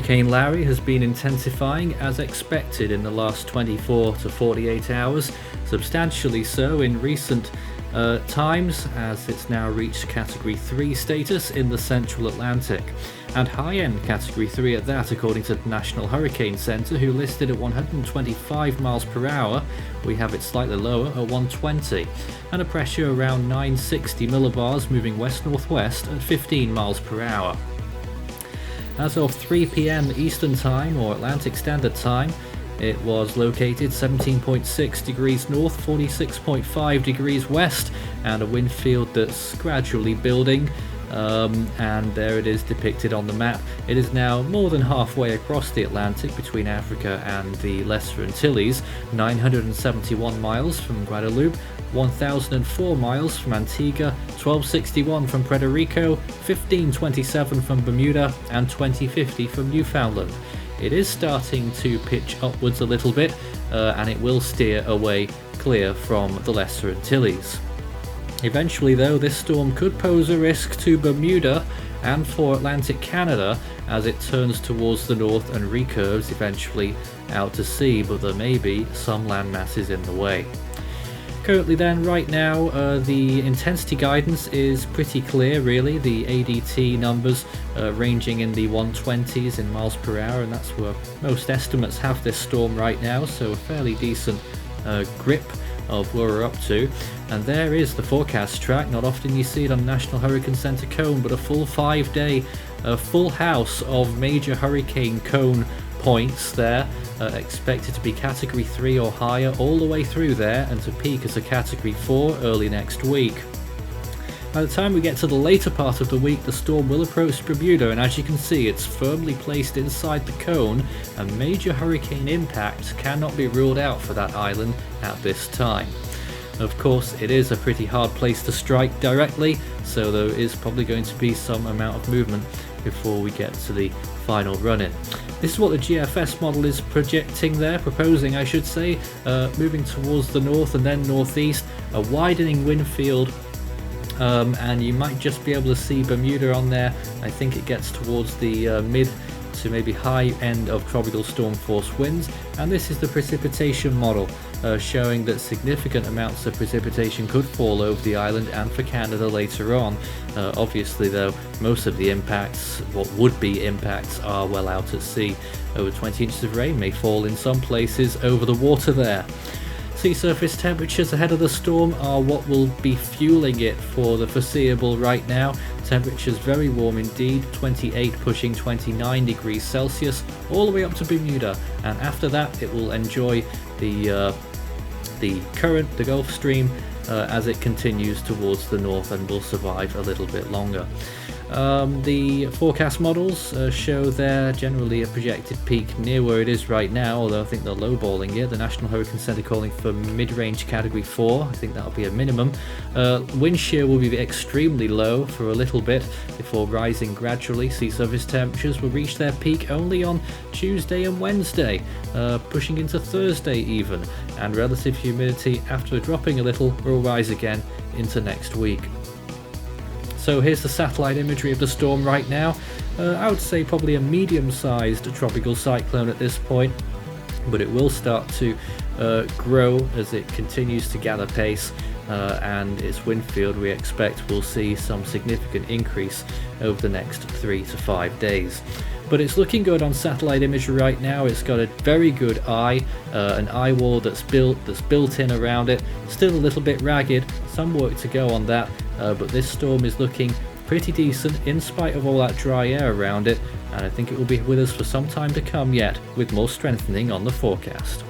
Hurricane Larry has been intensifying as expected in the last 24 to 48 hours, substantially so in recent times, as it's now reached Category 3 status in the central Atlantic, and high-end Category 3 at that, according to the National Hurricane Center, who listed at 125 miles per hour. We have it slightly lower at 120, and a pressure around 960 millibars moving west-northwest at 15 miles per hour. As of 3 p.m. Eastern Time or Atlantic Standard Time, it was located 17.6 degrees north, 46.5 degrees west, and a wind field that's gradually building. And there it is depicted on the map. It is now more than halfway across the Atlantic between Africa and the Lesser Antilles, 971 miles from Guadeloupe, 1004 miles from Antigua, 1261 from Puerto Rico, 1527 from Bermuda, and 2050 from Newfoundland. It is starting to pitch upwards a little bit, and it will steer away clear from the Lesser Antilles. Eventually though, this storm could pose a risk to Bermuda and for Atlantic Canada as it turns towards the north and recurves eventually out to sea, but there may be some land masses in the way. Currently then, right now, the intensity guidance is pretty clear really. The ADT numbers ranging in the 120s in miles per hour, and that's where most estimates have this storm right now, so a fairly decent grip of where we're up to. And there is the forecast track. Not often you see it on National Hurricane Center cone, but a full 5-day full house of major hurricane cone points there, expected to be Category 3 or higher all the way through there, and to peak as a Category 4 early next week. By the time we get to the later part of the week, the storm will approach Bermuda, and as you can see, it's firmly placed inside the cone, and major hurricane impact cannot be ruled out for that island at this time. Of course, it is a pretty hard place to strike directly, so there is probably going to be some amount of movement before we get to the final run-in. This is what the GFS model is proposing, I should say, moving towards the north and then northeast, a widening wind field, and you might just be able to see Bermuda on there. I think it gets towards the mid to maybe high end of tropical storm force winds, and this is the precipitation model showing that significant amounts of precipitation could fall over the island and for Canada later on. Obviously though, most of the impacts, what would be impacts, are well out at sea. Over 20 inches of rain may fall in some places over the water there. Sea surface temperatures ahead of the storm are what will be fueling it for the foreseeable right now. Temperatures very warm indeed, 28 pushing 29 degrees Celsius, all the way up to Bermuda, and after that it will enjoy the current, the Gulf Stream, as it continues towards the north, and will survive a little bit longer. The forecast models show there generally a projected peak near where it is right now, although I think they're lowballing it. The National Hurricane Center calling for mid-range Category 4. I think that'll be a minimum. Wind shear will be extremely low for a little bit before rising gradually. Sea surface temperatures will reach their peak only on Tuesday and Wednesday, pushing into Thursday even, and relative humidity, after dropping a little, will rise again into next week. So here's the satellite imagery of the storm right now. I would say probably a medium-sized tropical cyclone at this point, but it will start to grow as it continues to gather pace, and its wind field we expect will see some significant increase over the next 3 to 5 days. But it's looking good on satellite imagery right now. It's got a very good eye, an eye wall that's built in around it. Still a little bit ragged, some work to go on that, but this storm is looking pretty decent in spite of all that dry air around it, and I think it will be with us for some time to come yet, with more strengthening on the forecast.